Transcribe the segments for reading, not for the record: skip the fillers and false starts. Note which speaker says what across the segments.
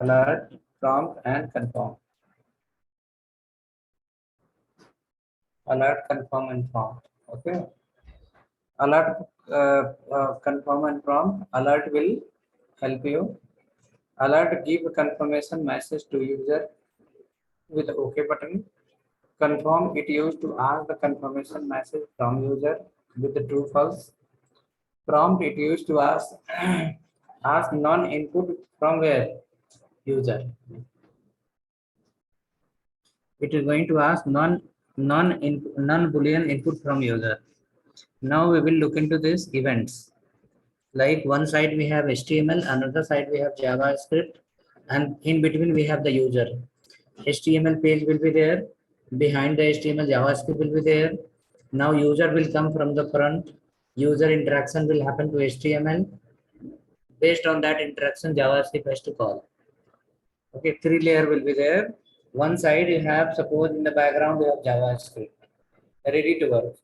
Speaker 1: alert, prompt, and confirm. Alert, confirm, and prompt. Okay. Alert, confirm, and prompt. Alert will help you. Alert give confirmation message to user with OK button. Confirm it used to ask the confirmation message from user with the true false. Prompt it used to ask ask non-input from where user. It is going to ask non-boolean input from user. Now we will look into this events. Like one side we have HTML, another side we have JavaScript, and in between we have the user. HTML page will be there. Behind the HTML, JavaScript will be there. Now user will come from the front. User interaction will happen to HTML. Based on that interaction, JavaScript has to call. Okay, three layer will be there. One side you have, suppose in the background you have JavaScript, ready to work.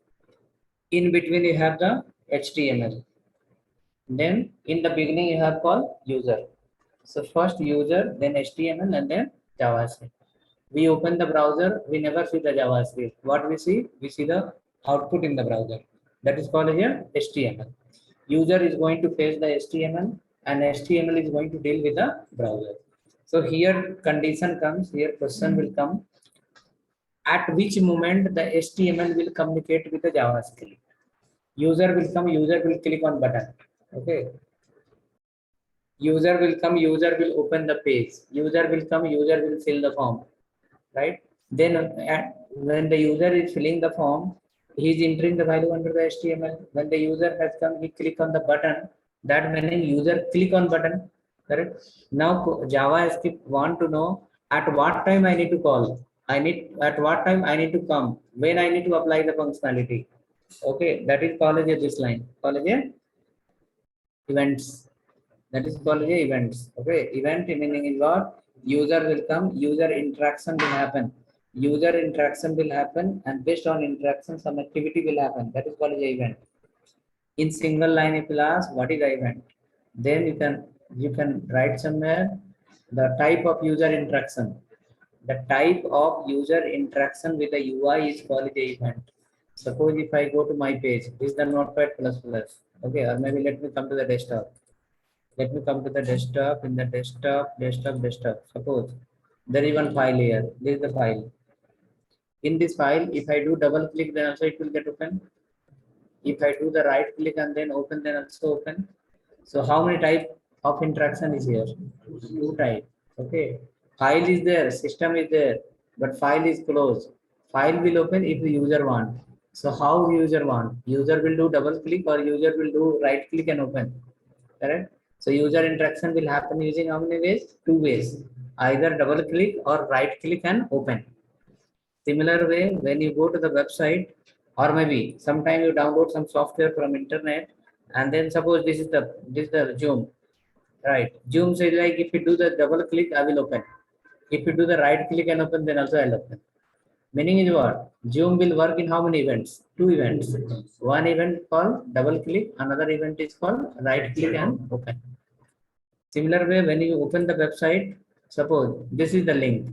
Speaker 1: In between you have the HTML. Then in the beginning you have called user. So first user, then HTML, and then JavaScript. We open the browser, we never see the JavaScript. What we see? We see the output in the browser. That is called here HTML. User is going to fetch the HTML, and HTML is going to deal with the browser. So here condition comes, here question will come. At which moment the HTML will communicate with the JavaScript? User will come, user will click on button. Okay. User will come, user will open the page. User will come, user will fill the form. Right? Then when the user is filling the form, he is entering the value under the HTML. When the user has come, he click on the button. That meaning user click on button. Correct? Now JavaScript want to know at what time I need to call. At what time I need to come. When I need to apply the functionality. Okay, that is called as this line. Called as events. That is called events. Okay, event meaning is what? User will come, user interaction will happen. User interaction will happen, and based on interaction, some activity will happen. That is called an event. In single line, if you ask what is the event, then you can write somewhere the type of user interaction. The type of user interaction with the UI is called the event. Suppose if I go to my page, this is the Notepad++. Okay, or maybe let me come to the desktop. Let me come to the desktop. In the desktop. Suppose there is one file here. This is the file. In this file, if I do double click, then also it will get open. If I do the right click and then open, then also open. So how many type of interaction is here? Two type. Okay. File is there, system is there, but file is closed. File will open if the user want. So how user want? User will do double click or user will do right click and open. Correct? So user interaction will happen using how many ways? Two ways. Either double click or right click and open. Similar way, when you go to the website, or maybe sometime you download some software from internet, and then suppose this is the Zoom, right? Zoom says like if you do the double click, I will open. If you do the right click and open, then also I'll open. Meaning is what? Zoom will work in how many events? Two events. One event called double click, another event is called right click and open. Similar way, when you open the website, suppose this is the link.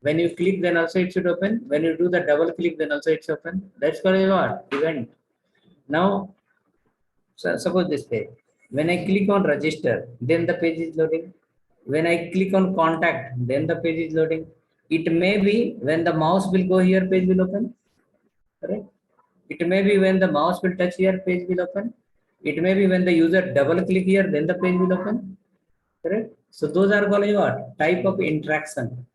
Speaker 1: When you click, then also it should open. When you do the double click, then also it's open. That's called what? Event. Now, so suppose this page. When I click on register, then the page is loading. When I click on contact, then the page is loading. It may be when the mouse will go here, page will open. Correct? It may be when the mouse will touch here, page will open. It may be when the user double click here, then the page will open. Correct? So those are called what? Type of interaction.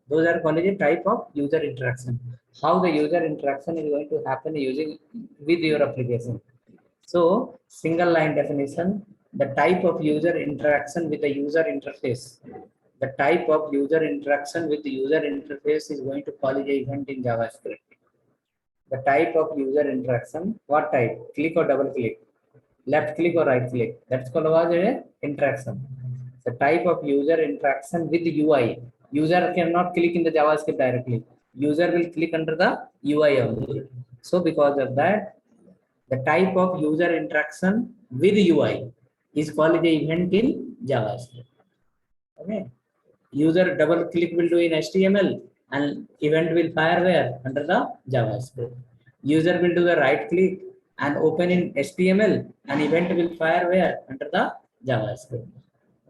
Speaker 1: Those are called a type of user interaction. How the user interaction is going to happen using with your application. So single line definition, the type of user interaction with the user interface. The type of user interaction with the user interface is going to call it an event in JavaScript. The type of user interaction, what type? Click or double click? Left click or right click? That's called what? Interaction. The type of user interaction with the UI. User cannot click in the JavaScript directly. User will click under the UI only. So because of that, the type of user interaction with UI is called the event in JavaScript. Okay. User double click will do in HTML and event will fire where? Under the JavaScript. User will do the right click and open in HTML and event will fire where? Under the JavaScript.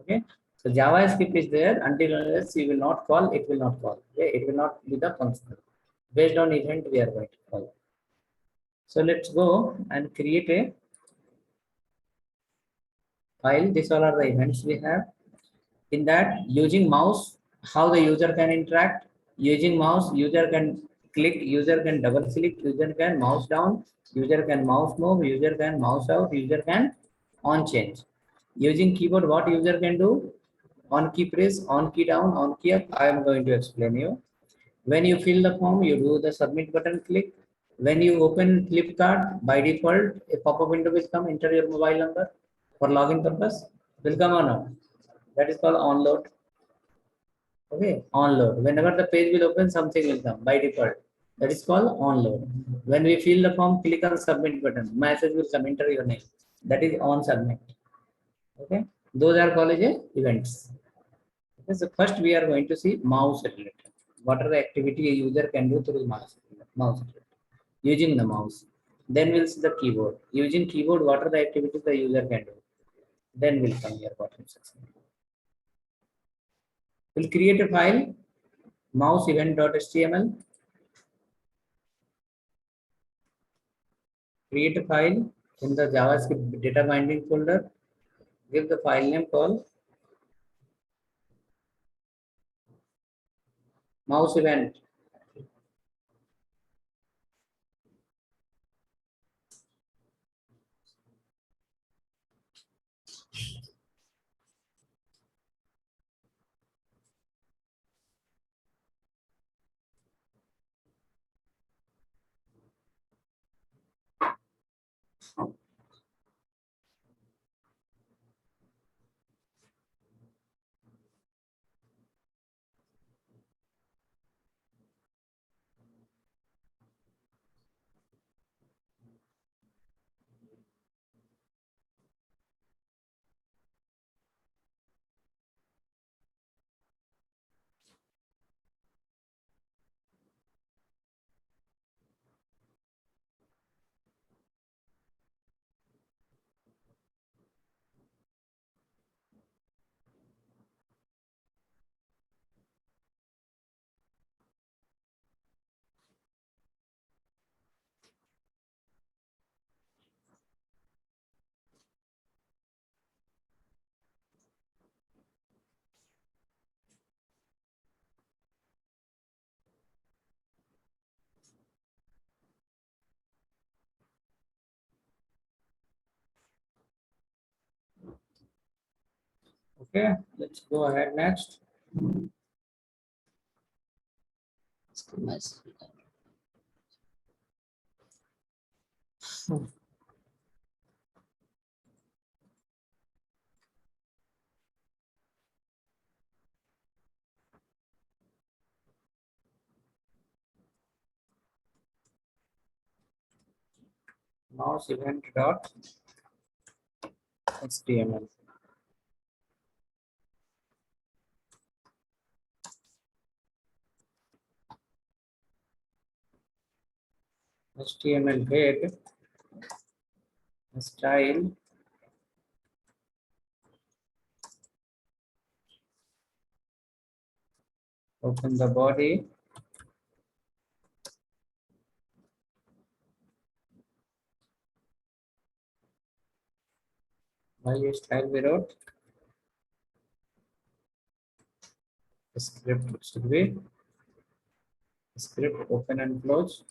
Speaker 1: Okay. So JavaScript is there until unless you will not call, it will not call. Okay. It will not be the function. Based on event we are going to call. So let's go and create a file. These all are the events we have. In that, using mouse, how the user can interact. Using mouse, user can click, user can double click, user can mouse down, user can mouse move, user can mouse out, user can on change. Using keyboard, what user can do? On key press, on key down, on key up. I am going to explain you. When you fill the form, you do the submit button click. When you open Flipkart, by default, a pop-up window will come, enter your mobile number for login purpose. Will come or not? That is called onload. Okay, onload. Whenever the page will open, something will come by default. That is called onload. When we fill the form, click on submit button. Message will come, enter your name. That is on submit. Okay, those are called as events. Okay, so first we are going to see mouse related. What are the activity a user can do through mouse using the mouse. Then we'll see the keyboard. Using keyboard, what are the activities the user can do? Then we'll come here bottom section. We'll create a file, mouse event.html. Create a file in the JavaScript data binding folder. Give the file name called mouse event. Okay, let's go ahead next. Mouse event.html. HTML head style open the body by style we wrote script should be script open and close.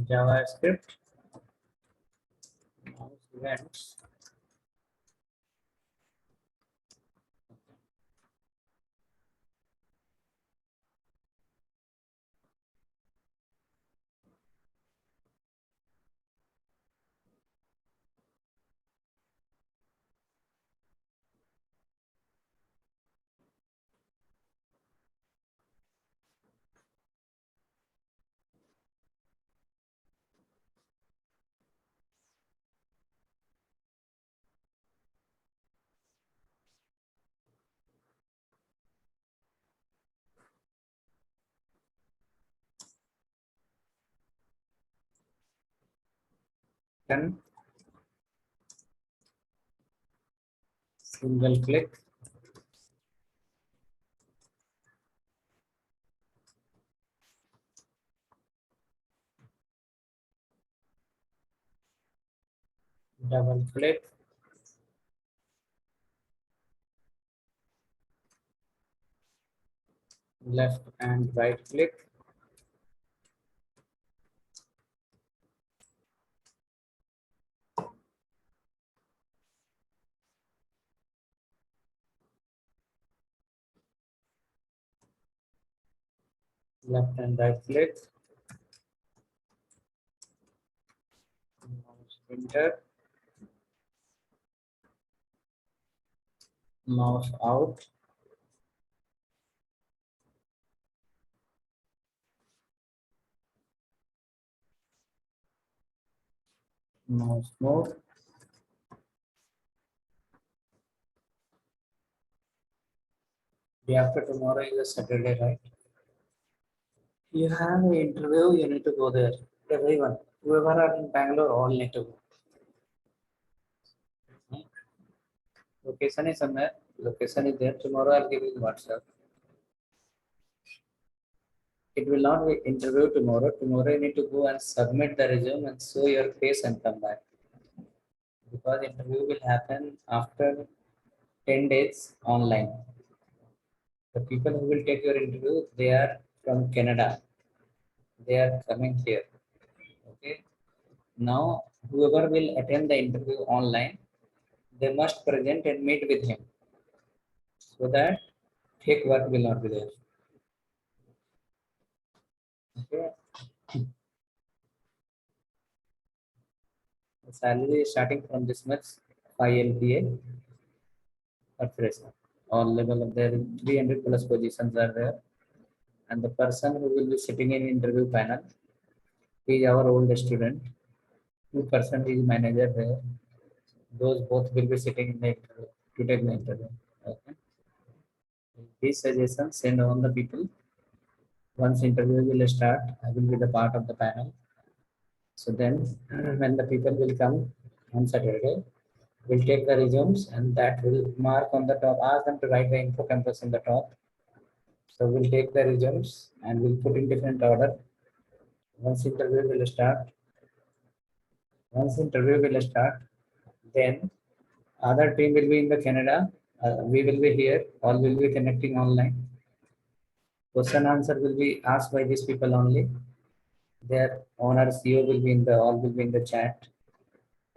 Speaker 1: JavaScript mouse events button, single click, double click, left and right click, left and right click, enter, mouse out, mouse move. Day after tomorrow is a Saturday, right? You have an interview, you need to go there. Everyone, whoever are in Bangalore, all need to go. Location is somewhere. Location is there. Tomorrow I'll give you WhatsApp. It will not be interview tomorrow. Tomorrow you need to go and submit the resume and show your face and come back. Because interview will happen after 10 days online. The people who will take your interview, they are from Canada. They are coming here. Okay. Now, whoever will attend the interview online, they must present and meet with him so that fake work will not be there. Okay. The salary is starting from this much 5 LPA per fresher. All level of there 300 plus positions are there. And the person who will be sitting in interview panel is our old student. Two person is manager there. Those both will be sitting in the interview to take the interview. Okay. These suggestions send on the people. Once interview will start, I will be the part of the panel. So then when the people will come on Saturday, we'll take the resumes and that will mark on the top, ask them to write the info campus in the top. So we'll take the resumes and we'll put in different order. Once interview will start, then other team will be in the Canada. We will be here. All will be connecting online. Question answer will be asked by these people only. Their owner CEO will be in the all will be in the chat.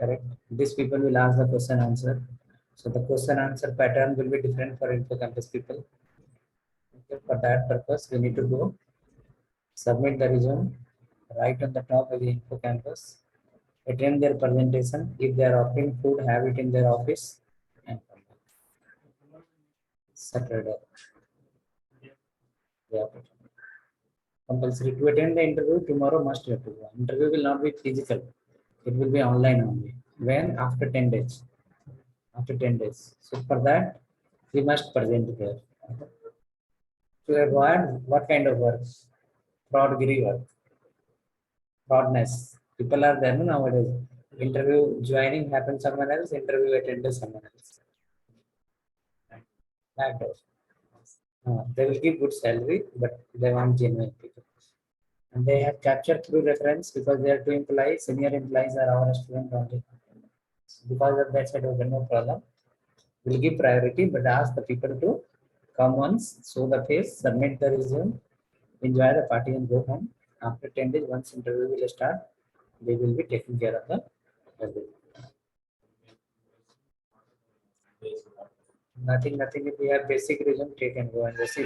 Speaker 1: Correct. These people will ask the question answer. So the question answer pattern will be different for info campus people. Okay. For that purpose, we need to go submit the resume right on the top of the info campus, attend their presentation. If they are offering food, have it in their office and come back. Saturday. Yeah. Compulsory to attend the interview tomorrow must have to go. Interview will not be physical. It will be online only. When? After 10 days. After 10 days. So for that, we must present there. To avoid what kind of work? Fraudgiri work. Fraudness. People are there nowadays. Interview joining happens someone else, interview attended someone else. Like that. They will give good salary, but they want genuine people. And they have captured through reference because they are two employees, senior employees are our student only. Because of that said, okay, no problem. We'll give priority, but ask the people to come once, show the face, submit the resume, enjoy the party and go home. After 10 days, once interview will start, they will be taking care of the everything. Nothing. If we have basic resume, take and go and just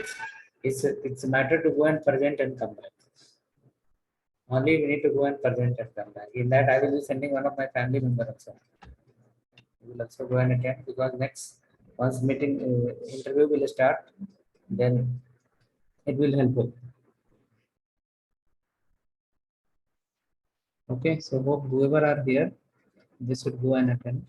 Speaker 1: it's a matter to go and present and come back. Only we need to go and present and come back. In that, I will be sending one of my family member also. We will also go and attend because next once meeting interview will start, then it will help. Okay, so hope whoever are here, they should go and attend.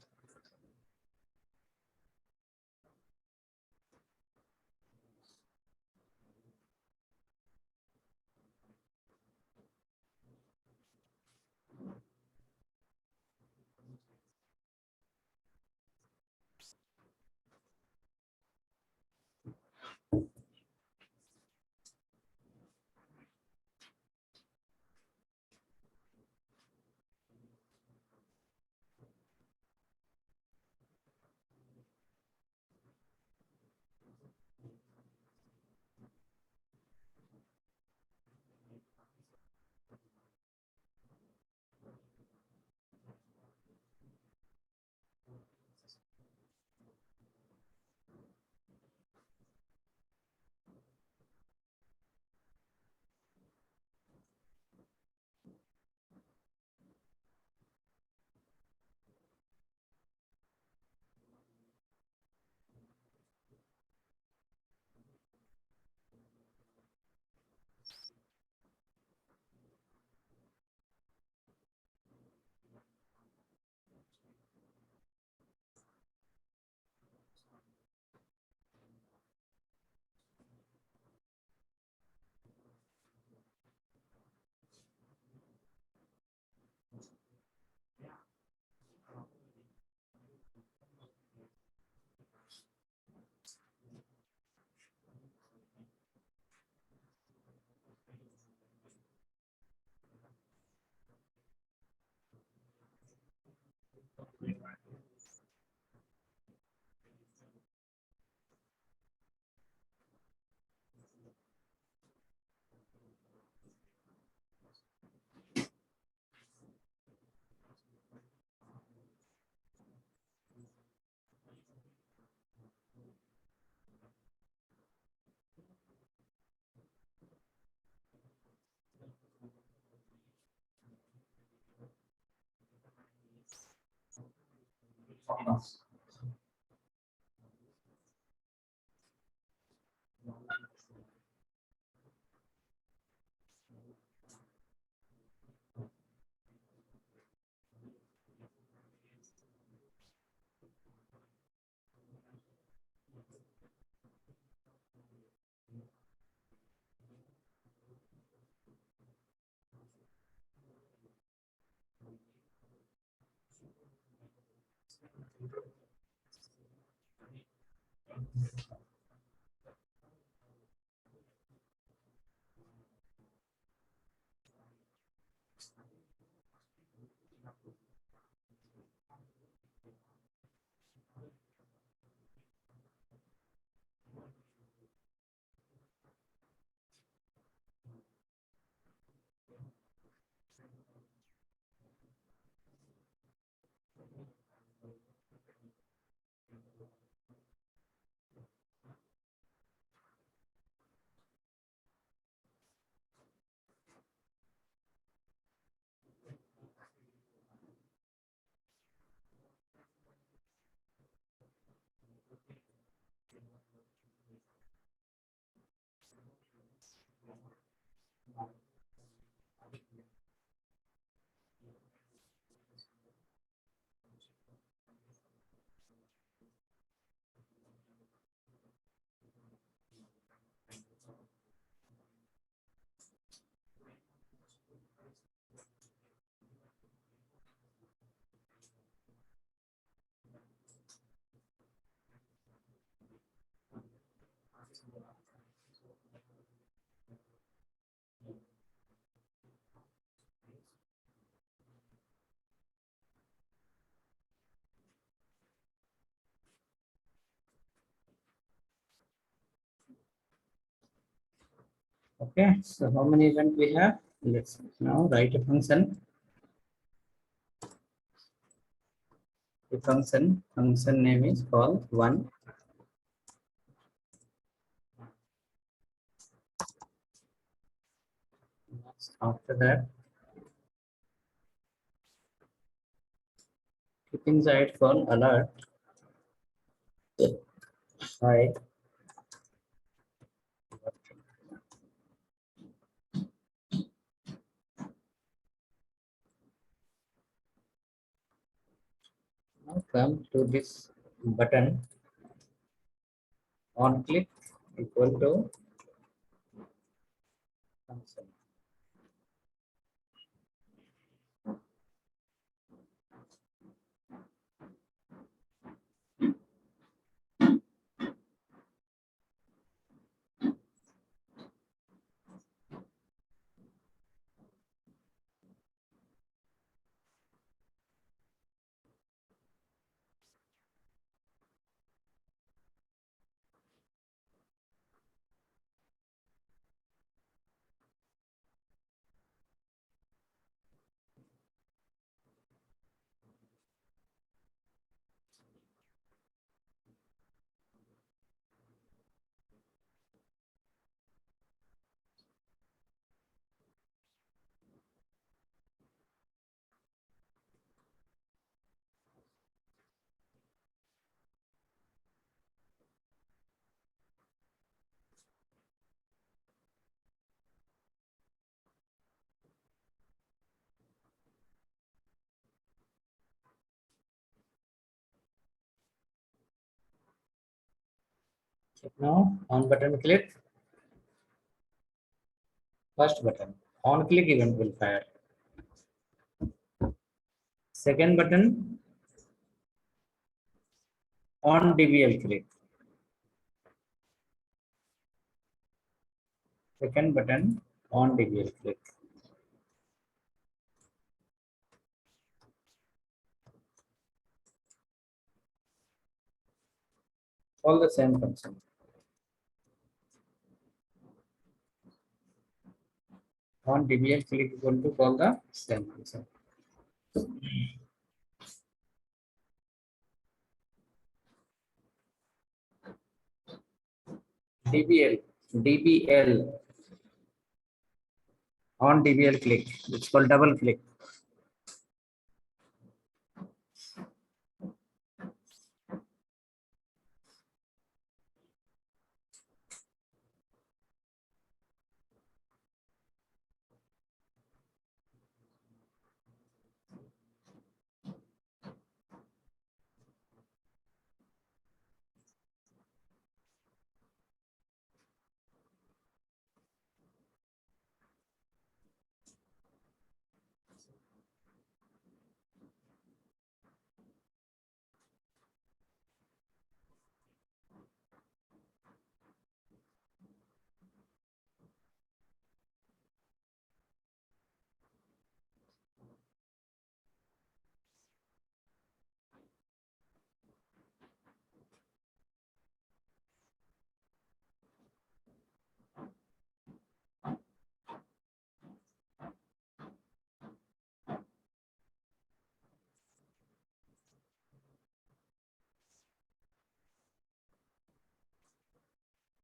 Speaker 1: Okay, so how many events we have? Let's now write a function. The function name is called one. After that, keep inside phone alert. Hi. Now come to this button on click equal to function. Check now on button click. First button on click event will fire. Second button on DBL click. Second button on DBL click. All the same function. On DBL click equal to call the same function. DBL on DBL click. It's called double click.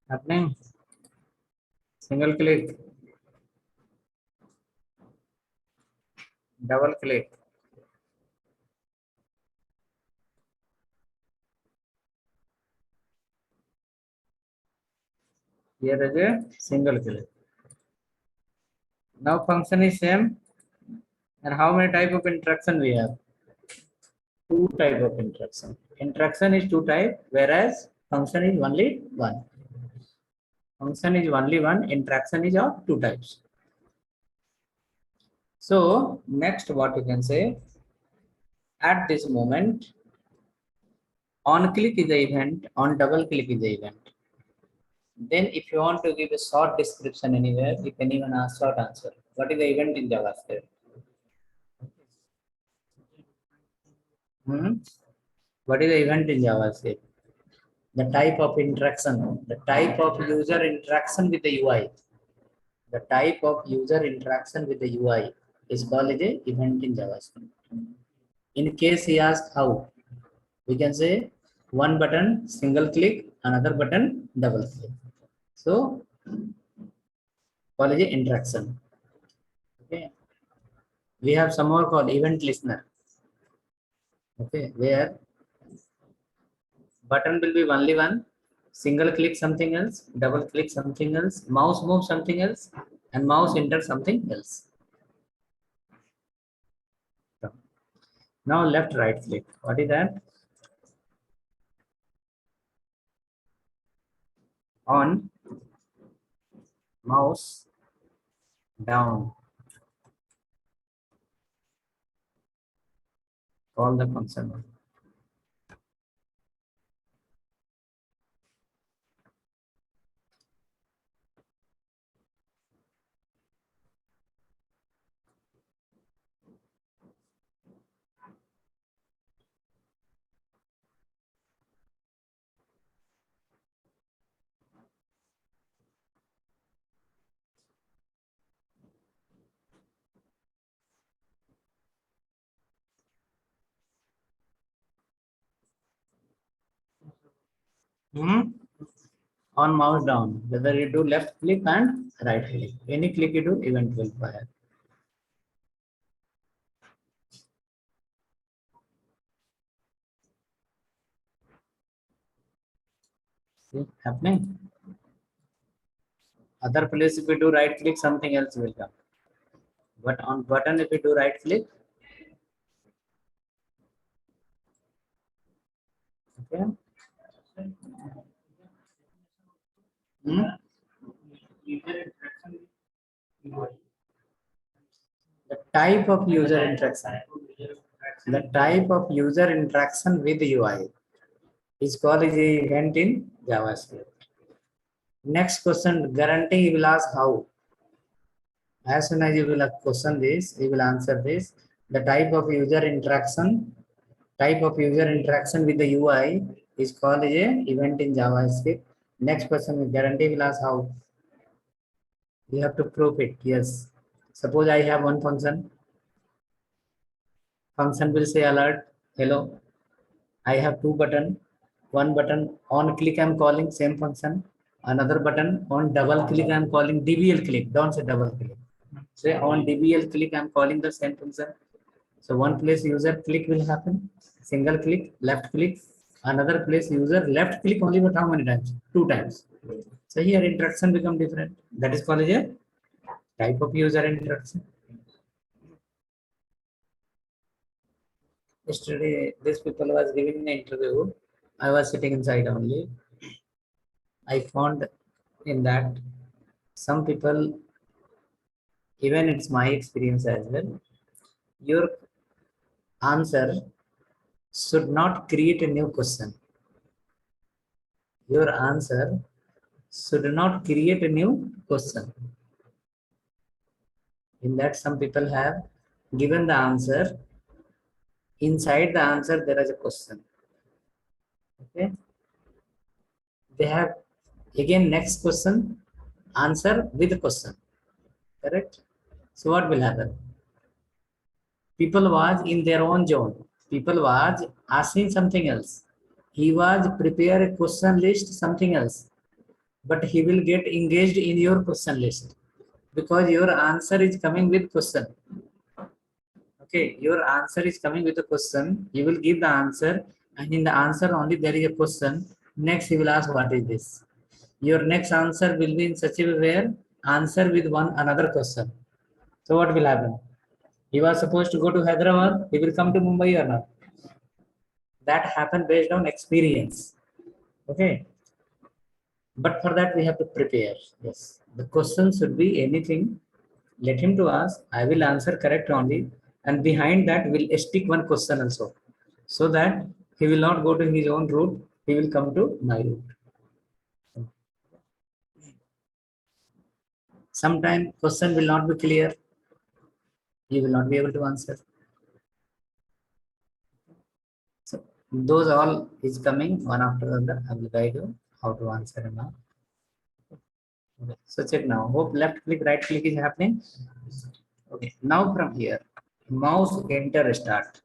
Speaker 1: Happening. Single click, double click. Here is a single click. Now function is same. And how many type of interaction we have? Two type of interaction. Interaction is two type, whereas function is only one. Function is only one. Interaction is of two types. So next, what you can say, at this moment, on click is the event, on double click is the event. Then if you want to give a short description anywhere, you can even ask short answer. What is the event in JavaScript? What is the event in JavaScript? The type of interaction, the type of user interaction with the UI. The type of user interaction with the UI is called as a event in JavaScript. In case he asks how, we can say one button, single click, another button, double click. So, called as a interaction. Okay. We have some more called event listener. Okay, where button will be only one, single click something else, double click something else, mouse move something else, and mouse enter something else. Now left right click. What is that? On, mouse down. Call the function. On mouse down. Whether you do left click and right click. Any click you do, event will fire. See, happening. Other place if you do right click, something else will come. But on button if you do right click, okay. The type of user interaction. The type of user interaction with UI is called as a event in JavaScript. Next question, guarantee he will ask how. As soon as you will question this, you will answer this. The type of user interaction with the UI is called as a event in JavaScript. Next question, guarantee will ask how. You have to prove it. Yes. Suppose I have one function. Function will say alert, hello. I have two button. One button on click I'm calling same function. Another button on double click I'm calling DBL click. Don't say double click. Say on DBL click I'm calling the same function. So one place user click will happen. Single click, left click. Another place user left click only, but how many times? Two times. So here interaction become different. That is called a type of user interaction. Yesterday, this people was giving an interview. I was sitting inside only. I found in that some people, even it's my experience as well, your answer should not create a new question. Your answer should not create a new question. In that, some people have given the answer. Inside the answer, there is a question. Okay. They have again next question, answer with a question. Correct? So what will happen? People was in their own zone. People was asking something else. He was prepare a question list, something else. but he will get engaged in your question list because your answer is coming with question. Okay, your answer is coming with a question. You will give the answer, and in the answer only there is a question. Next, he will ask, "What is this?" Your next answer will be in such a way where answer with one another question. So what will happen? He was supposed to go to Hyderabad. He will come to Mumbai or not? That happened based on experience. Okay, but for that we have to prepare. Yes, the question should be anything. Let him to ask. I will answer correct only, and behind that will stick one question also, so that he will not go to his own route. He will come to my route. Sometimes question will not be clear. You will not be able to answer. So those all is coming one after the other. I will guide you how to answer now. Okay. So check now. Hope left click, right click is happening. Okay. Now from here, mouse enter start.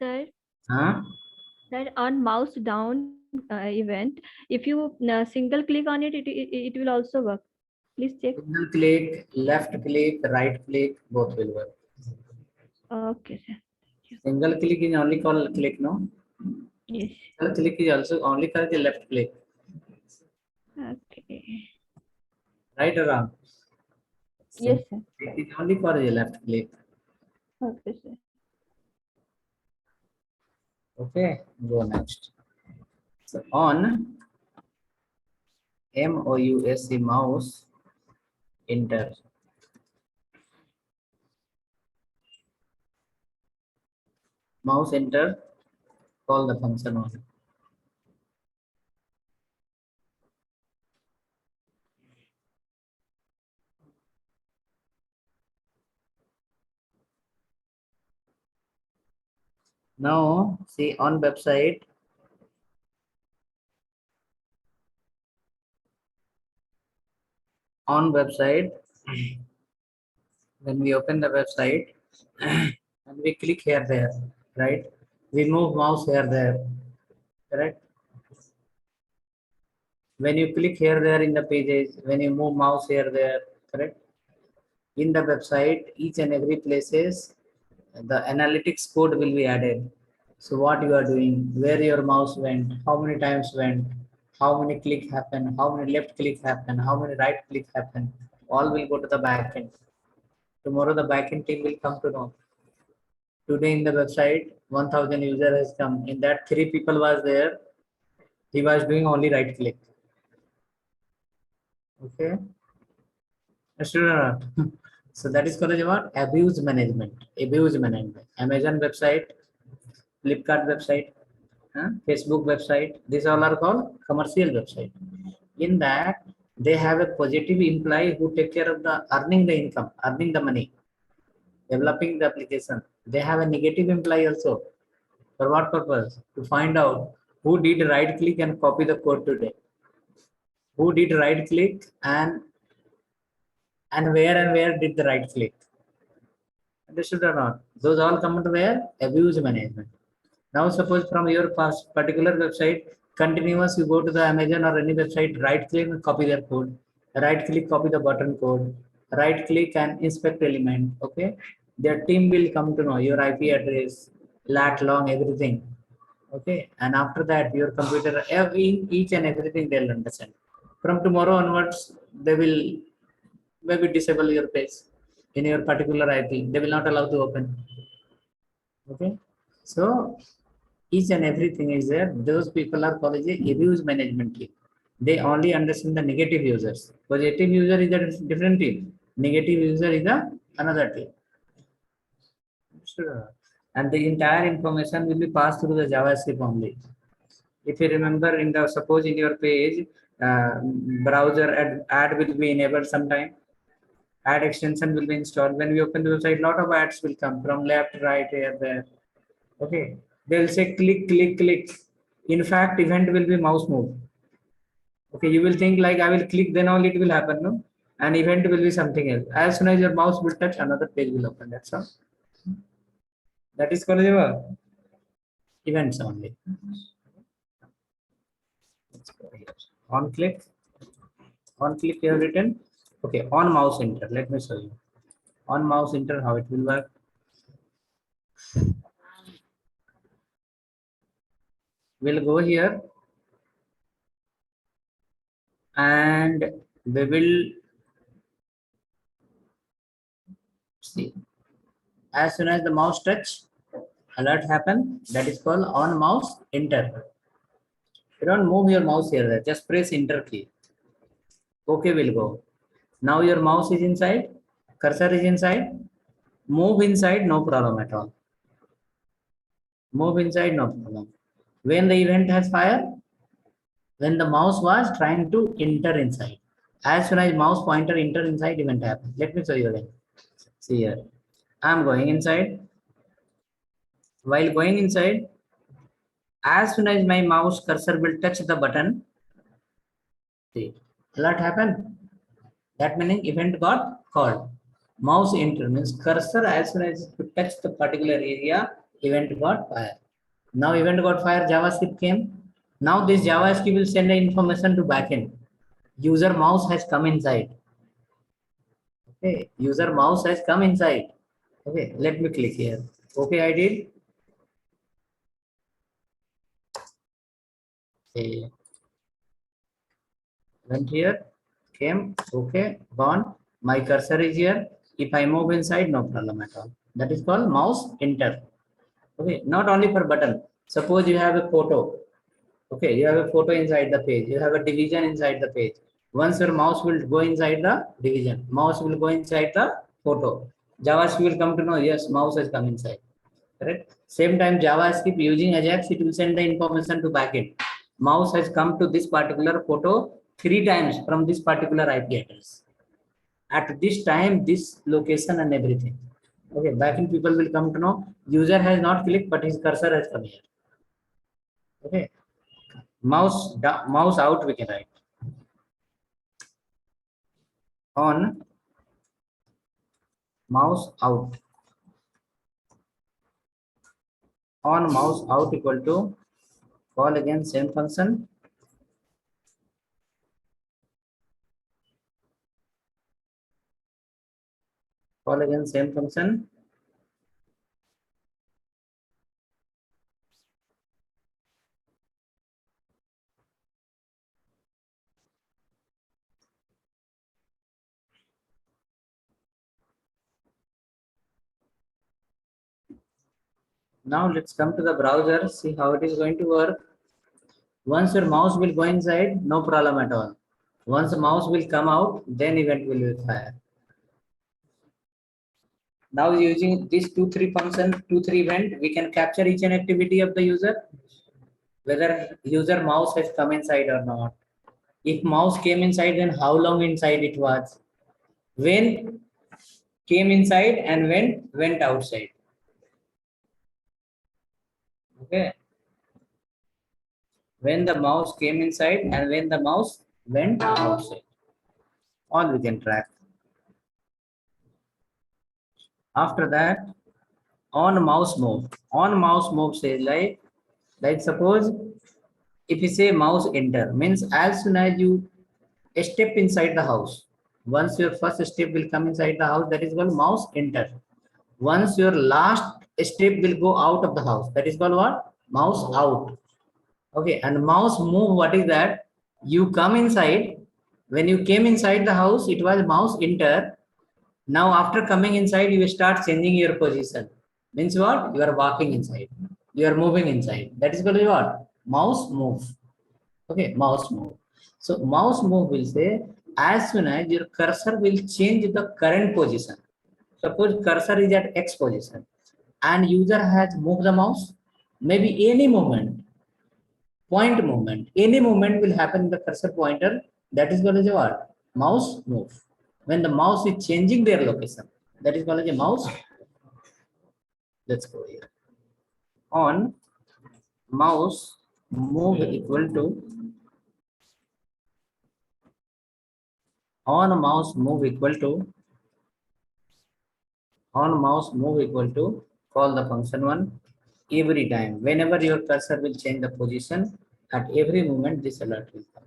Speaker 2: Sir,
Speaker 1: Huh?
Speaker 2: that on mouse down event, if you single click on it, it will also work. Please check.
Speaker 1: Single click, left click, right click, both will work.
Speaker 2: Okay, sir.
Speaker 1: Single click is only called click, no?
Speaker 2: Yes.
Speaker 1: Single click is also only called the left click.
Speaker 2: Okay.
Speaker 1: Right or wrong?
Speaker 2: Yes,
Speaker 1: Single
Speaker 2: sir.
Speaker 1: click is only for the left click.
Speaker 2: Okay, sir.
Speaker 1: Okay, go next. So on mouse mouse enter. Mouse enter, call the function on. Now see on website, when we open the website and we click here there, right? We move mouse here there, correct? When you click here there in the pages, when you move mouse here there, correct? In the website, each and every places, the analytics code will be added. So what you are doing, where your mouse went, how many times went, how many click happen, how many left click happen, how many right click happen, all will go to the backend. Tomorrow the backend team will come to know. Today in the website, 1000 user has come. In that, 3 people was there. He was doing only right click. Okay. Sure. So that is called what? Abuse management. Abuse management. Amazon website, Flipkart website, Facebook website. These all are called commercial website. In that, they have a positive employee who take care of the earning the income, earning the money, developing the application. They have a negative employee also. For what purpose? To find out who did right click and copy the code today. Who did right click and where did the right click. Understood or not? Those all come under where? Abuse management. Now suppose from your past particular website, continuous you go to the Amazon or any website, right click and copy their code. Right click, copy the button code. Right click and inspect element. Okay. Their team will come to know your IP address, lat long, everything. Okay. And after that, your computer, each and everything they'll understand. From tomorrow onwards, they will maybe disable your page in your particular IP. They will not allow to open. Okay. So each and everything is there. Those people are called as a abuse management team. They only understand the negative users. Positive user is a different team. Negative user is another team. Sure. And the entire information will be passed through the JavaScript only. If you remember in the suppose in your page, browser ad will be enabled sometime. Ad extension will be installed. When we open the website, lot of ads will come from left, right, here, there. Okay. They will say click, click, click. In fact, event will be mouse move. Okay, you will think like I will click, then only it will happen, no? An event will be something else. As soon as your mouse will touch, another page will open. That's all. That is called events only. Let's go here. On click. On click you have written. Okay, on mouse enter. Let me show you. On mouse enter how it will work. We'll go here and we will see. As soon as the mouse touch, alert happen. That is called on mouse enter. You don't move your mouse here. Just press enter key. Okay, will go. Now your mouse is inside. Cursor is inside. Move inside, no problem at all. Move inside, no problem. When the event has fire, when the mouse was trying to enter inside. As soon as mouse pointer enter inside, event happens. Let me show you again. See here. I'm going inside. While going inside, as soon as my mouse cursor will touch the button, see, alert happen. That meaning event got called. Mouse enter means cursor as soon as it touch the particular area, event got fire. Now event got fire, JavaScript came. Now this JavaScript will send the information to backend. User mouse has come inside. Okay, user mouse has come inside. Okay, let me click here. Okay, I did. Okay. Went here, came, okay, gone. My cursor is here. If I move inside, no problem at all. That is called mouse enter. Okay, not only for button. Suppose you have a photo. Okay, you have a photo inside the page. You have a division inside the page. Once your mouse will go inside the division, mouse will go inside the photo. JavaScript will come to know, yes, mouse has come inside. Correct? Same time, JavaScript using Ajax, it will send the information to backend. Mouse has come to this particular photo 3 times from this particular IP address. At this time, this location and everything. Okay, backend people will come to know user has not clicked, but his cursor has come here. Okay, mouse out we can write on mouse out. On mouse out equal to call again same function. Call again same function. Now let's come to the browser, see how it is going to work. Once your mouse will go inside, no problem at all. Once the mouse will come out, then event will be fire. Now using this 2-3 function, 2-3 event, we can capture each and activity of the user, whether user mouse has come inside or not. If mouse came inside, then how long inside it was. When came inside and when went outside. Okay. When the mouse came inside and when the mouse went outside. All we can track. After that, on mouse move. On mouse move says like suppose if you say mouse enter means as soon as you step inside the house, once your first step will come inside the house, that is called mouse enter. Once your last step will go out of the house, that is called what? Mouse out. Okay, and mouse move, what is that? You come inside. When you came inside the house, it was mouse enter. Now after coming inside, you start changing your position. Means what? You are walking inside. You are moving inside. That is called what? Mouse move. Okay, mouse move. So mouse move will say as soon as your cursor will change the current position. Suppose cursor is at X position and user has moved the mouse. Maybe any movement, point movement, any movement will happen in the cursor pointer. That is called as a what? Mouse move. When the mouse is changing their location, that is called as a mouse. Let's go here. On mouse move equal to on mouse move equal to on mouse move equal to call the function one. Every time whenever your cursor will change the position, at every moment this alert will come.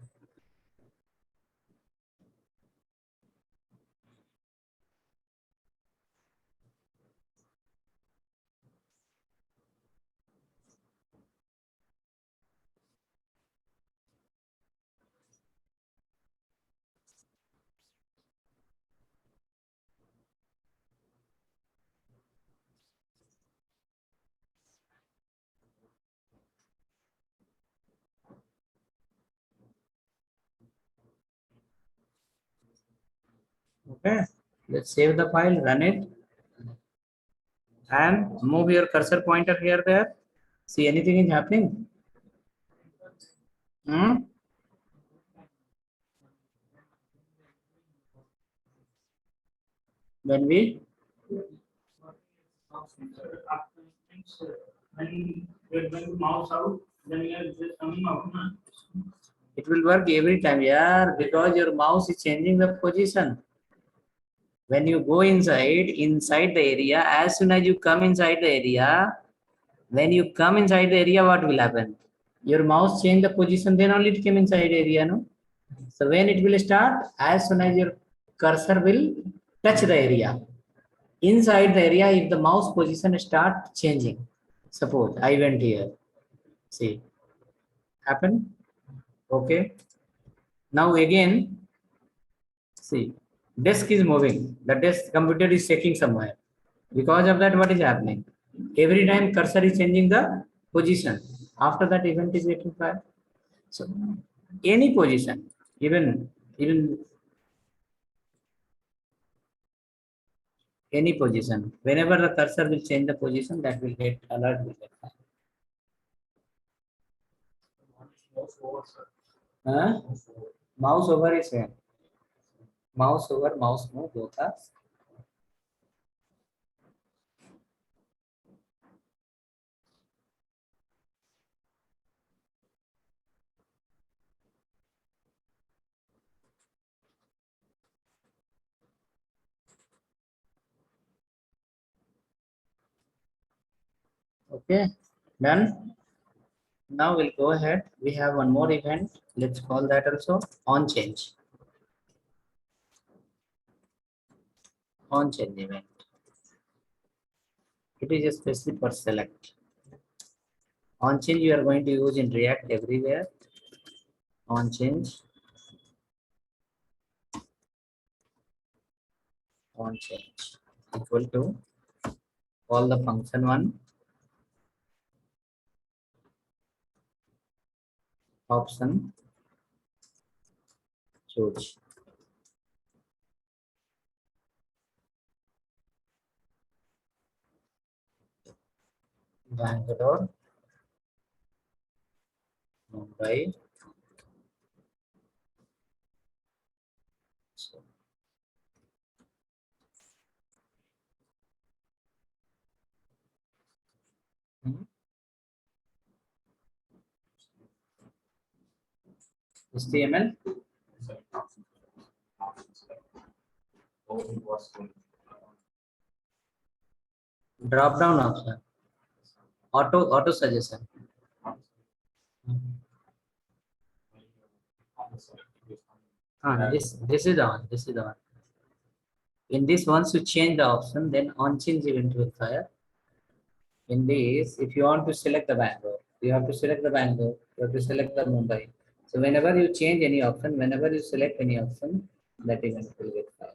Speaker 1: Okay, let's save the file, run it, and move your cursor pointer here, there. See, anything is happening? Hmm? When we when mouse out, then you are just coming out. Na? It will work every time, yeah, because your mouse is changing the position. When you go inside the area, as soon as you come inside the area, when you come inside the area, what will happen? Your mouse change the position, then only it came inside area, no? So when it will start, as soon as your cursor will touch the area. Inside the area, if the mouse position start changing, suppose I went here, see, happen? Okay. Now again, see, desk is moving. The desk computer is shaking somewhere. Because of that, what is happening? Every time cursor is changing the position. After that, event is getting fired. So any position, even any position, whenever the cursor will change the position, that will get alert. Will get fired. Huh? Mouse over is same. Mouse over, mouse move, both are. Okay, done. Now we'll go ahead. We have one more event. Let's call that also on change. On change event. It is especially for select. On change you are going to use in React everywhere. On change. On change equal to call the function one option choose Bangalore, Mumbai. So, HTML drop down option auto suggestion. This is the one. This is the one. In this, once you change the option, then on change event will fire. In this, if you want to select the Bangalore, you have to select the Bangalore, you have to select the Mumbai. So whenever you change any option, whenever you select any option, that event will get fired.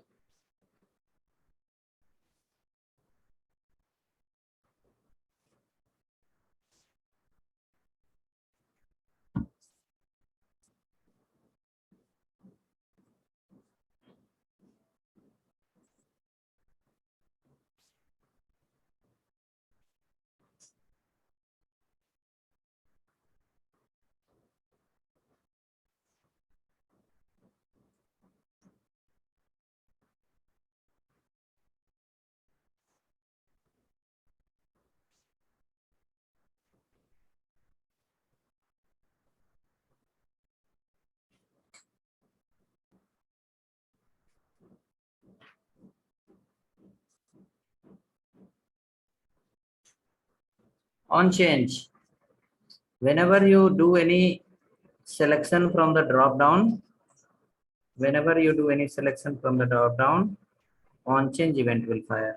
Speaker 1: On change, whenever you do any selection from the drop down, whenever you do any selection from the drop down, on change event will fire.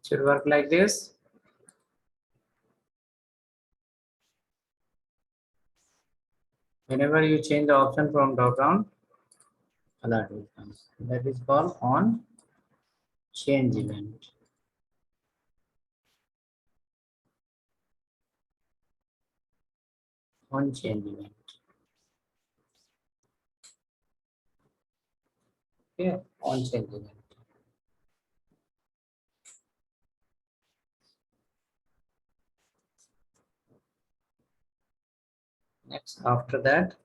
Speaker 1: Should work like this. Whenever you change the option from drop down, alert will come. That is called on change event. On change event. Okay, on change event. Next, after that,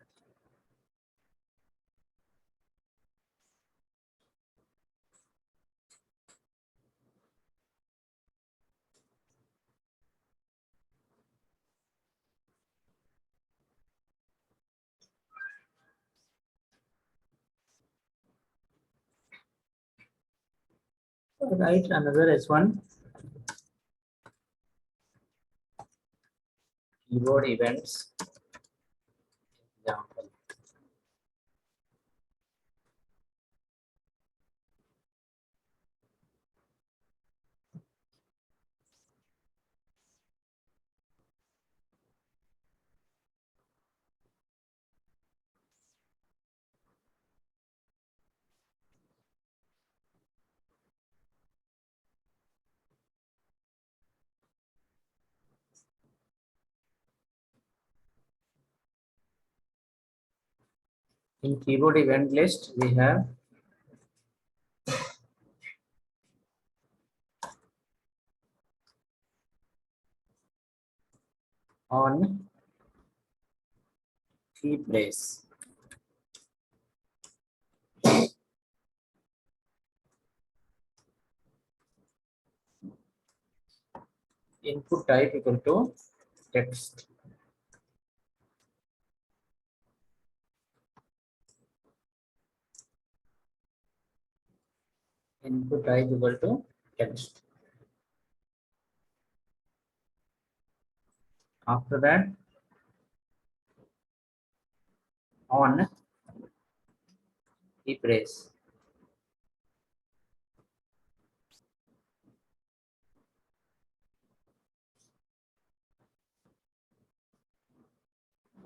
Speaker 1: write another S1 keyboard events example. In keyboard event list, we have on key place. Input type equal to text. Input type equal to text. After that, on key press.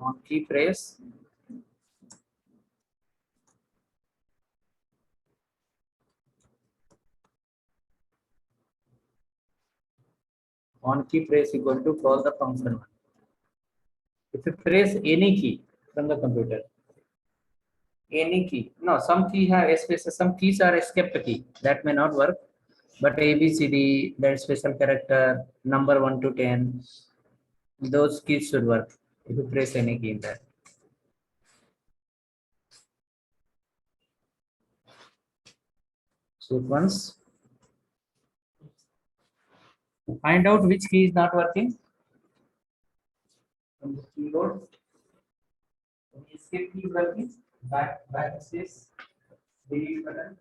Speaker 1: On key press, on key press equal to call the function one. If you press any key from the computer, any key, no, some key have spaces, some keys are escape key, that may not work, but A, B, C, D, that special character, number 1 to 10, those keys should work if you press any key in that. So once find out which key is not working from the keyboard. Escape key is working. Backspace, delete button.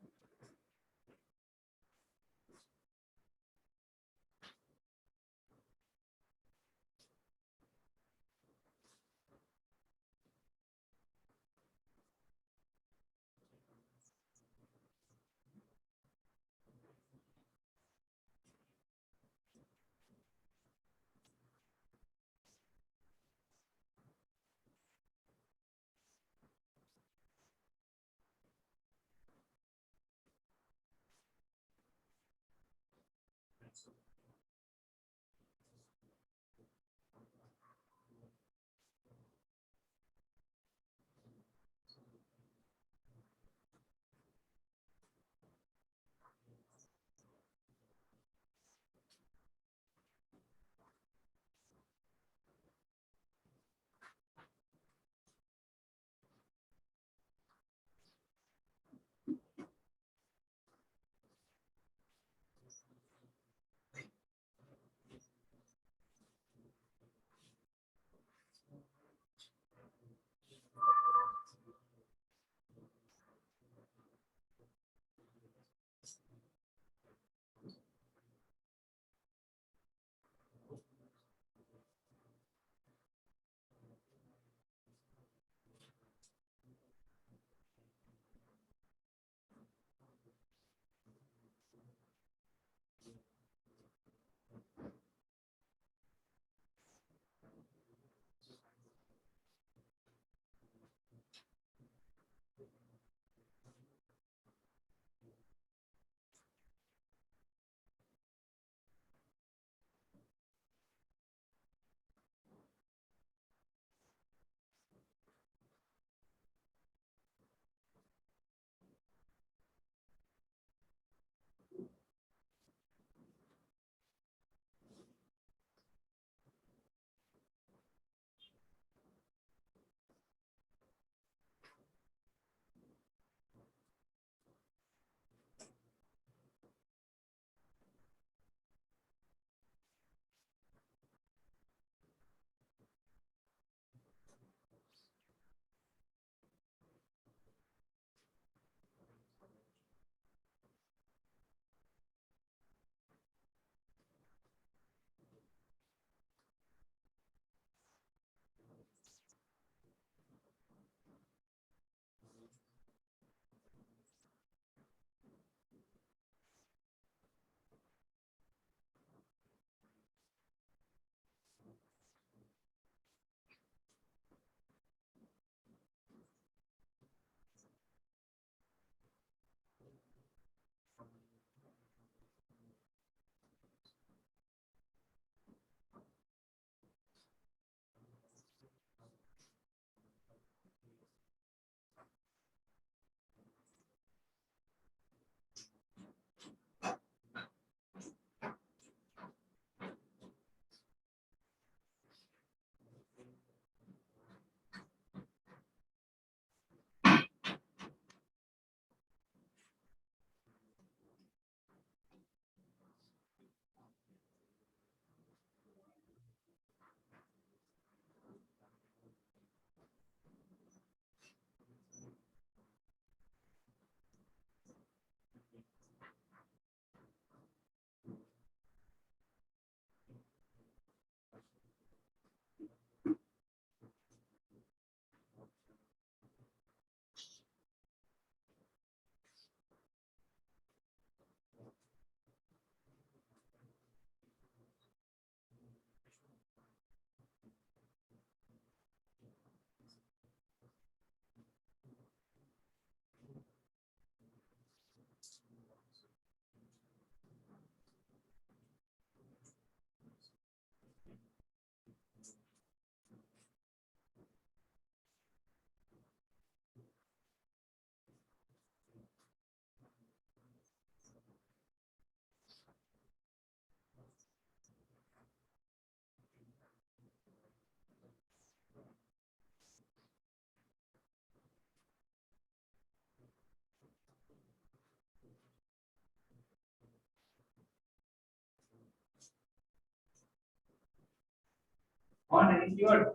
Speaker 1: On any keyword.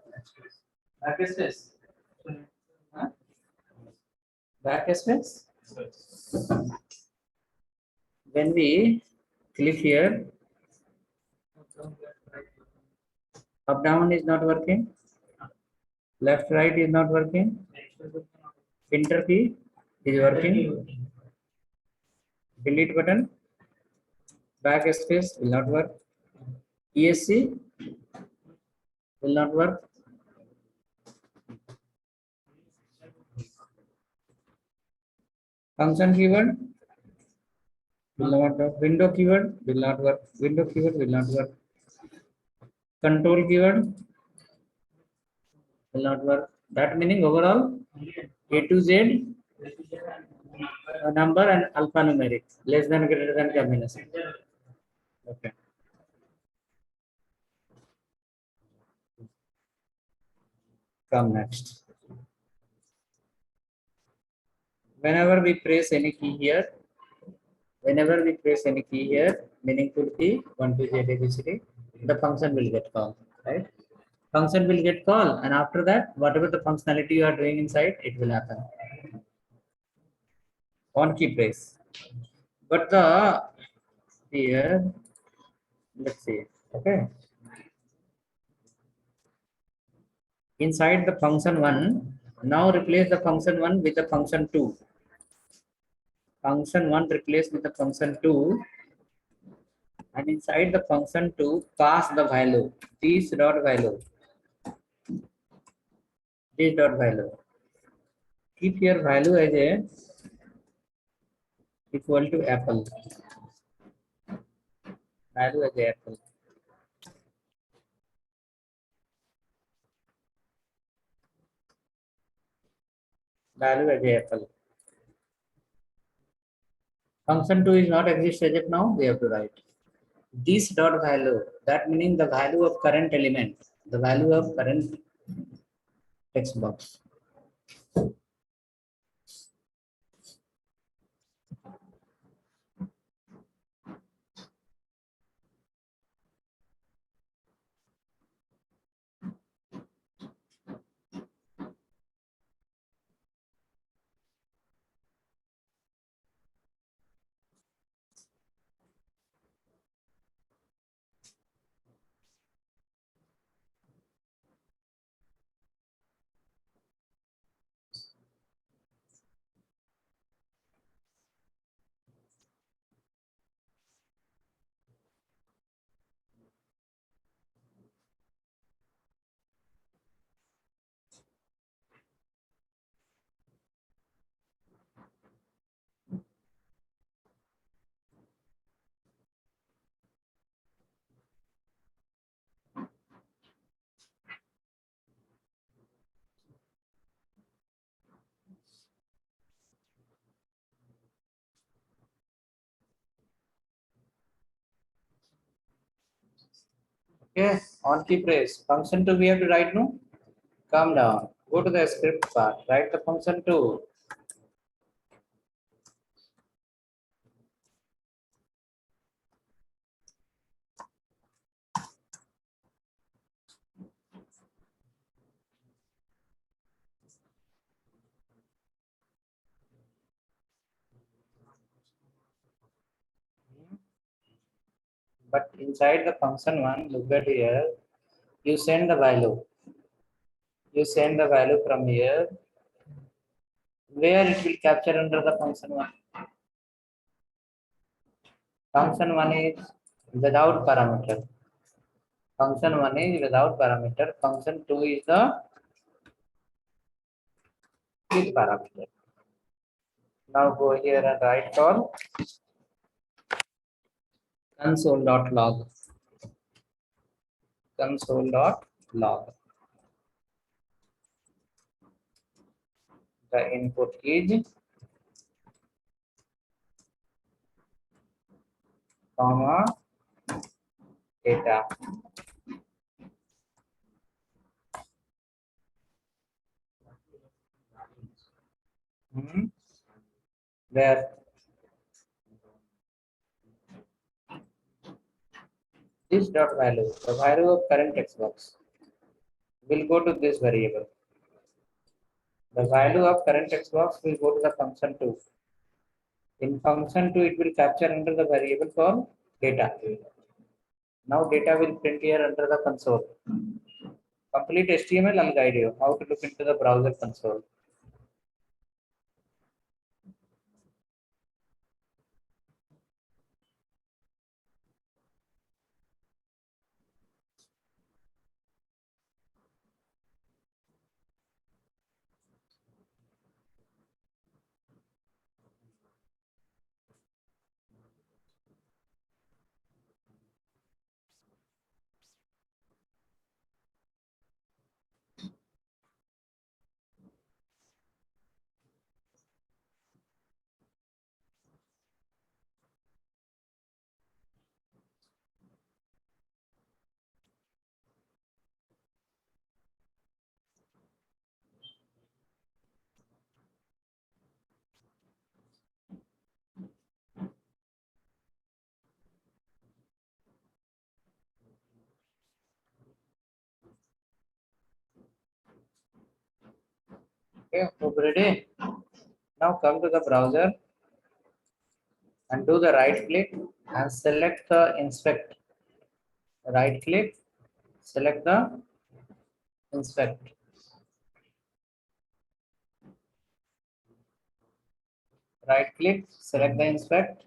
Speaker 1: Backspace. Huh? Backspace. When we click here, up down is not working. Left right is not working. Enter key is working. Delete button. Backspace will not work. ESC will not work. Function keyword will not work. Window keyword will not work. Window keyword will not work. Control keyword will not work. That meaning overall A to Z number and alphanumeric less than greater than combination. Okay. Come next. Whenever we press any key here, meaningful key 1 to Z ABCD, the function will get called, right? Function will get called, and after that, whatever the functionality you are doing inside, it will happen on key press. But the here, let's see, okay. Inside the function 1, now replace the function 1 with the function 2. Function 1 replaced with the function 2, and inside the function 2 pass the value this dot value, keep your value as a equal to apple, value as a apple, value as a apple. Function 2 is not exist as of now, we have to write this dot value, that meaning the value of current element, the value of current text box. Okay, on key press. Function 2 we have to write, no? Calm down. Go to the script part. Write the function 2. But inside the function 1, look at here. You send the value. You send the value from here. Where it will capture under the function 1? Function 1 is without parameter. Function 1 is without parameter. Function 2 is the with parameter. Now go here and write call console.log. Console.log. The input is comma data. Where this dot value, the value of current text box. will go to this variable. The value of current text box will go to the function 2. In function 2, it will capture under the variable called data. Now data will print here under the console. Complete HTML, I'll guide you how to look into the browser console. Okay, hope ready. Now come to the browser and do the right click and select the inspect. Right click, select the inspect. Right click, select the inspect.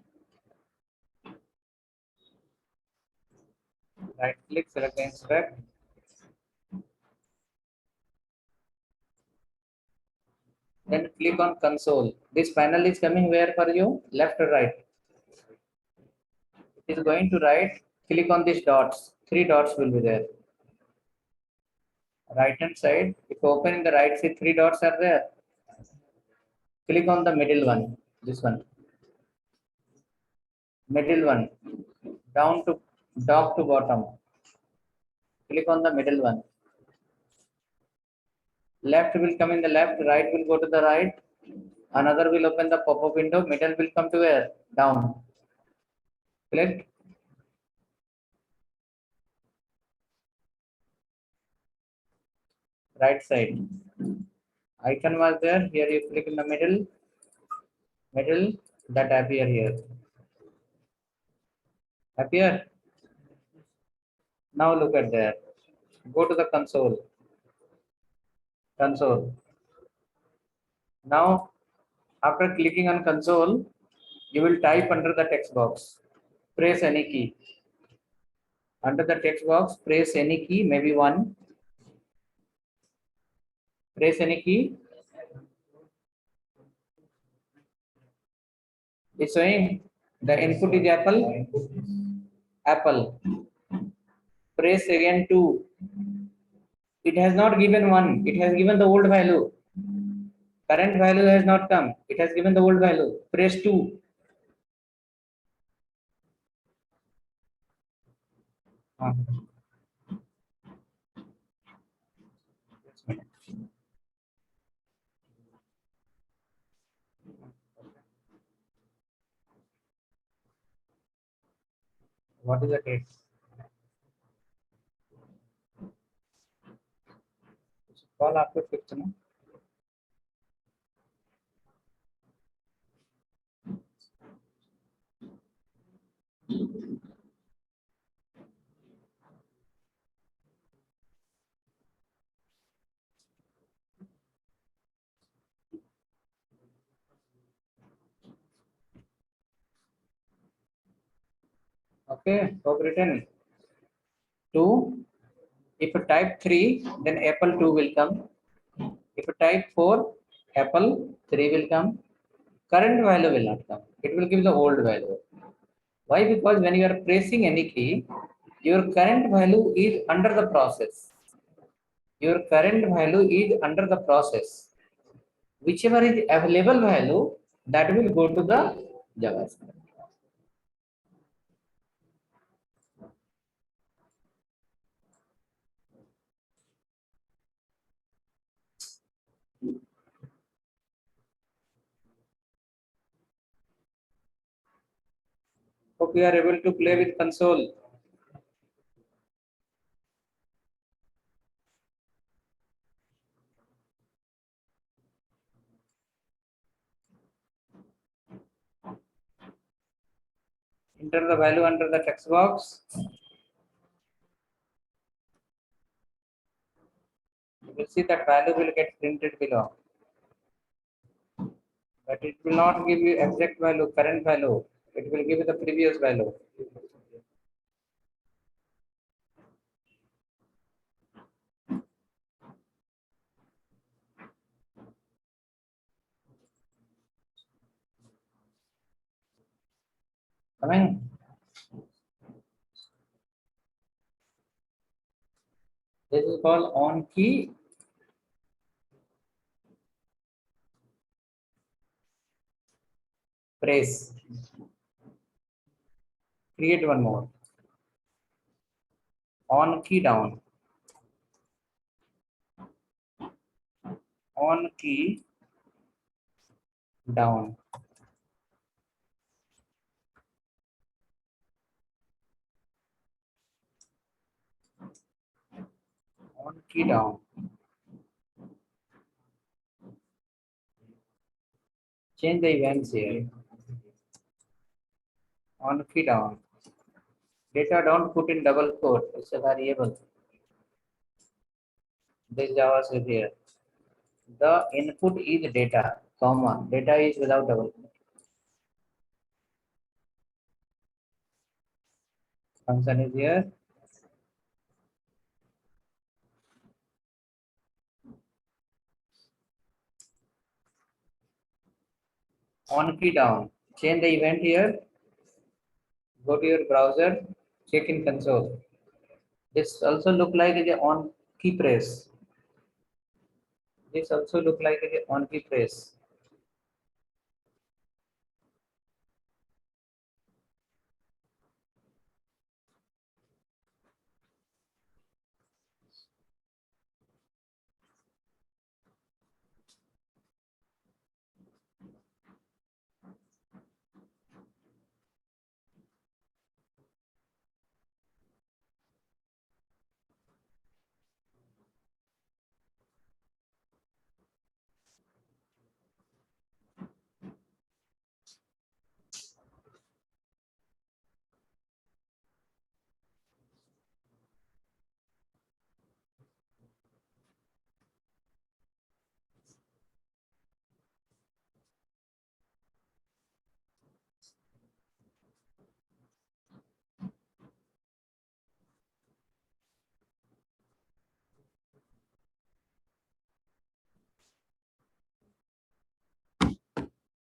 Speaker 1: Right click, select the inspect. Then click on console. This panel is coming where for you? Left or right? It is going to right. Click on these dots. 3 dots will be there. Right hand side. If you open in the right, see 3 dots are there. Click on the middle one. This one. Middle one. Down to top to bottom. Click on the middle one. Left will come in the left. Right will go to the right. Another will open the pop-up window. Middle will come to where? Down. Click. Right side. Icon was there. Here you click in the middle. Middle. That appear here. Appear. Now look at there. Go to the console. Console. Now, after clicking on console, you will type under the text box. Press any key. Under the text box, press any key, maybe one. Press any key. It's showing the input is apple. Apple. Press again 2. It has not given 1. It has given the old value. Current value has not come. It has given the old value. Press 2. What is the date? Call after 5th. No? Okay, so written 2. If you type 3, then Apple 2 will come. If you type 4, Apple 3 will come. Current value will not come. It will give the old value. Why? Because when you are pressing any key, your current value is under the process. Your current value is under the process. Whichever is available value, that will go to the JavaScript. Hope you are able to play with console. Enter the value under the text box. You will see that value will get printed below. But it will not give you exact value, current value. It will give you the previous value. Coming. This is called on key press. Create one more. On key down. On key down. On key down. Change the events here. On key down. Data don't put in double quote. It's a variable. This JavaScript here. The input is data, comma. Data is without double quote. Function is here. On key down. Change the event here. Go to your browser. Check in console. This also look like a on key press. This also look like a on key press.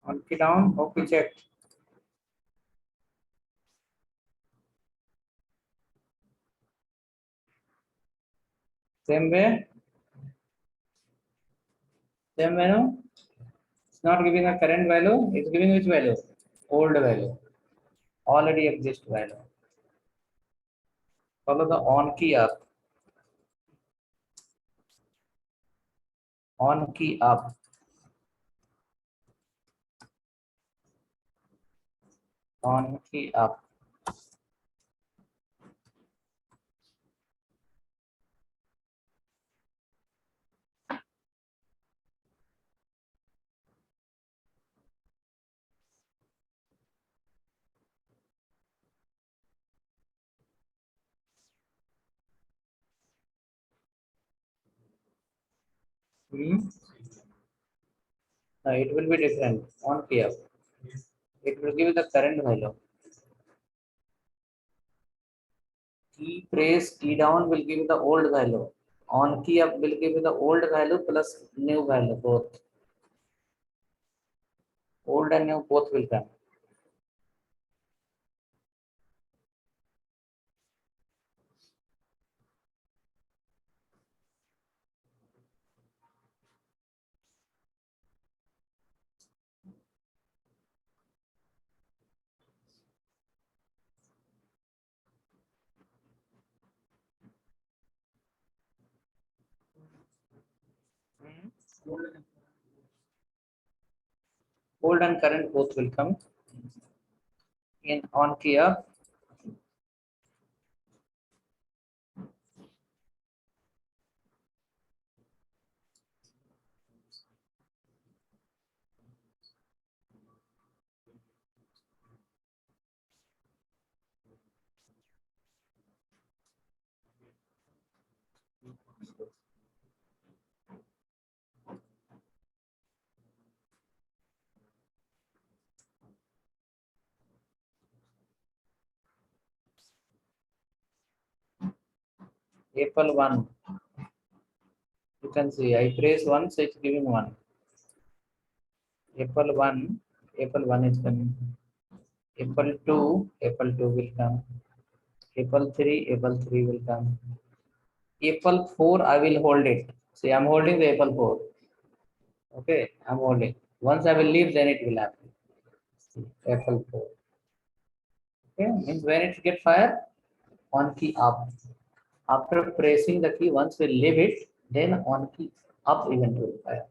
Speaker 1: On key down, okay, check. Same way. Same way, no? It's not giving a current value. It's giving which value? Old value. Already exist value. Follow the on key up. On key up. On key up. Hmm? No, it will be different. On key up. It will give the current value. Key press, key down will give the old value. On key up will give the old value plus new value both. Old and new both will come. Old and current both will come in on key up. Apple 1. You can see I press 1, so it's giving 1. Apple 1, Apple 1 is coming. Apple 2 will come. Apple 3 will come. Apple 4, I will hold it. See, I'm holding the Apple 4. Okay, I'm holding. Once I will leave, then it will happen. See, Apple 4. Okay, means when it get fire, on key up. After pressing the key, once we leave it, then on key up event will fire.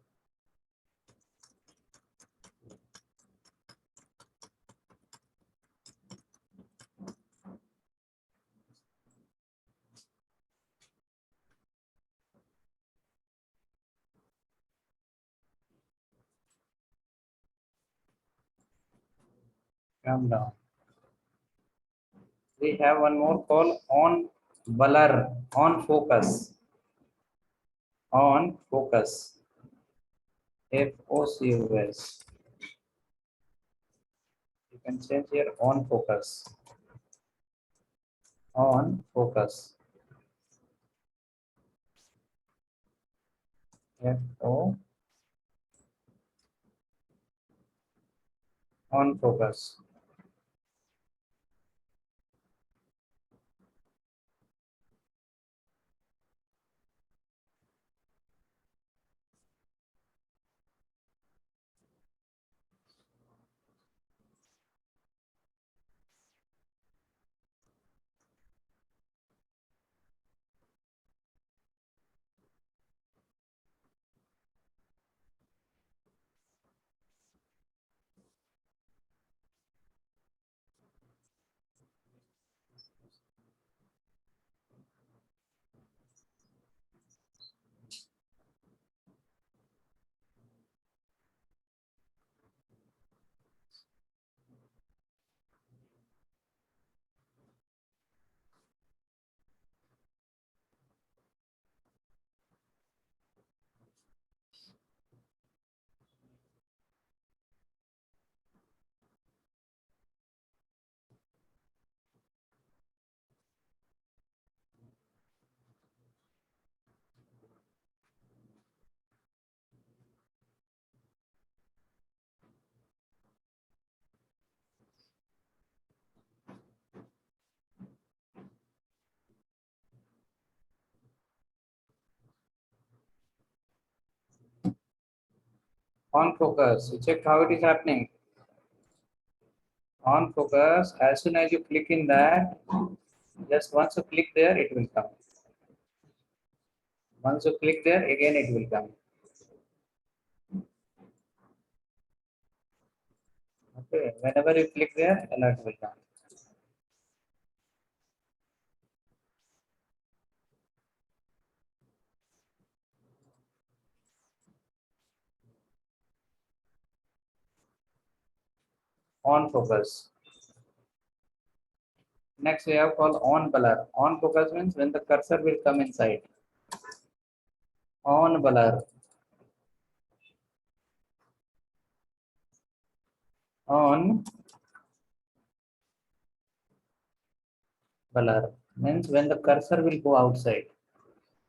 Speaker 1: Calm down. We have one more call on blur, on focus, on focus, FOCUS. You can change here on focus, on focus, FO, on focus. On focus. You check how it is happening. On focus, as soon as you click in that, just once you click there, it will come. Once you click there, again it will come. Okay, whenever you click there, alert will come. On focus. Next, we have called on blur. On focus means when the cursor will come inside. On blur. On blur means when the cursor will go outside.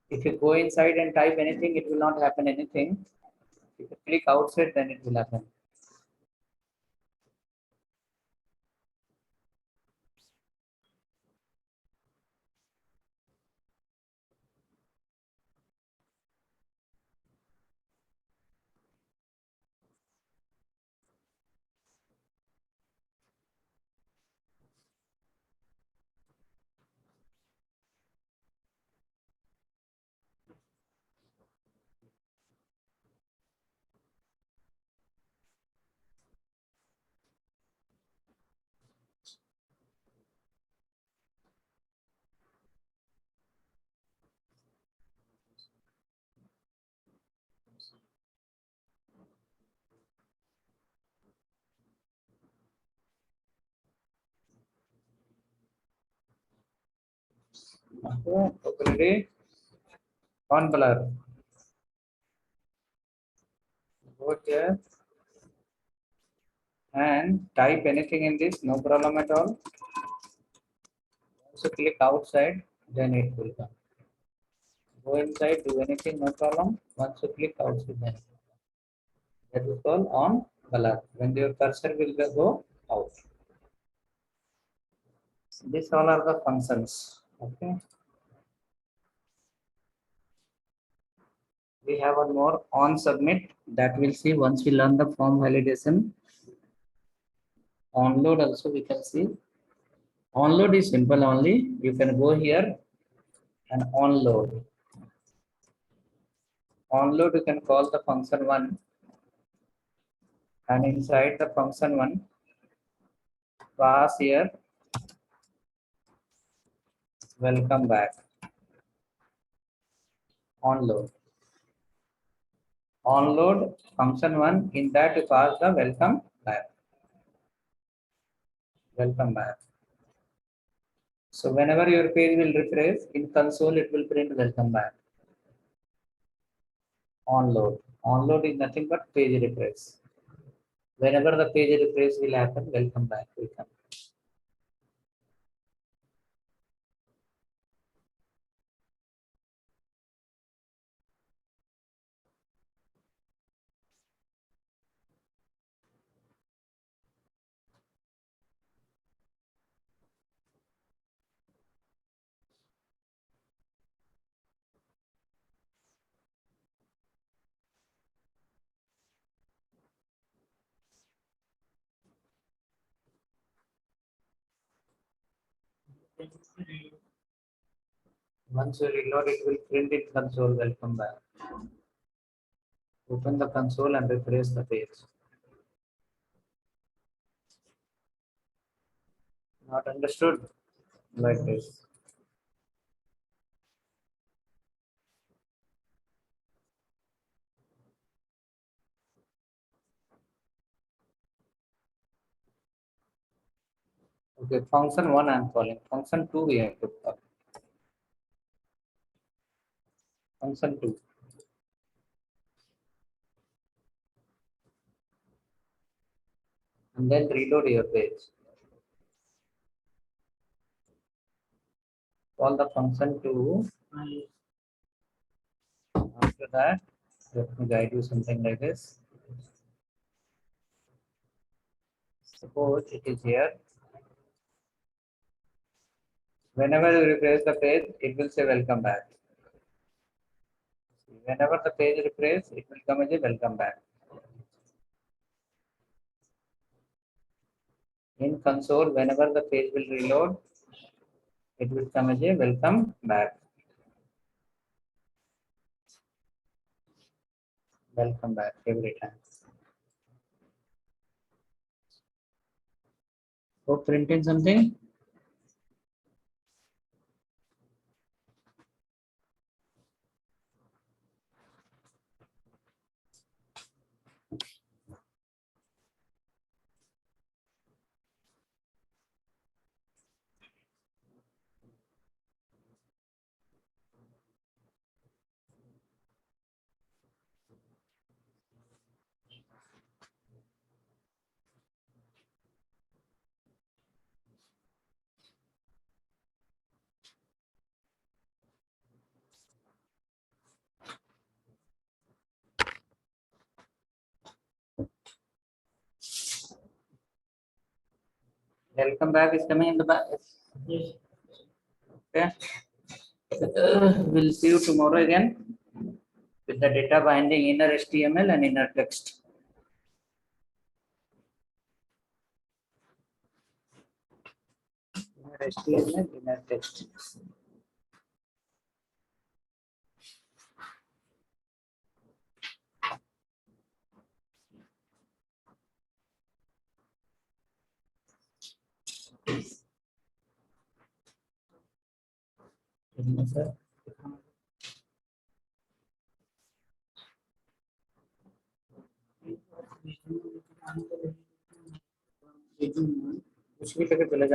Speaker 1: If you go inside and type anything, it will not happen anything. If you click outside, then it will happen. Okay, ready? On blur. Go here and type anything in this, no problem at all. So click outside, then it will come. Go inside, do anything, no problem. Once you click outside, then that is called on color. When your cursor will go out. These all are the functions. Okay. We have one more on submit that we'll see once we learn the form validation. Onload also we can see. Onload is simple only. You can go here and onload. Onload you can call the function one, and inside the function one pass here welcome back. Onload. Onload function one, in that you pass the welcome back. Welcome back. So whenever your page will refresh in console, it will print welcome back. Onload. Onload is nothing but page refresh. Whenever the page refresh will happen, welcome back will come. Once you reload, it will print in console, welcome back. Open the console and refresh the page. Not understood? Like this. Okay, function one I am calling. Function two we have to call. Function two. And then reload your page. Call the function two. After that, let me guide you something like this. Suppose it is here. Whenever you refresh the page, it will say welcome back. Whenever the page refresh, it will come as a welcome back. In console, whenever the page will reload, it will come as a welcome back. Welcome back every time. So printing something. Welcome back is coming in the back. Yes. Okay. We'll see you tomorrow again with the data binding inner HTML and inner text. Inner HTML, inner text. कुछ भी करके चले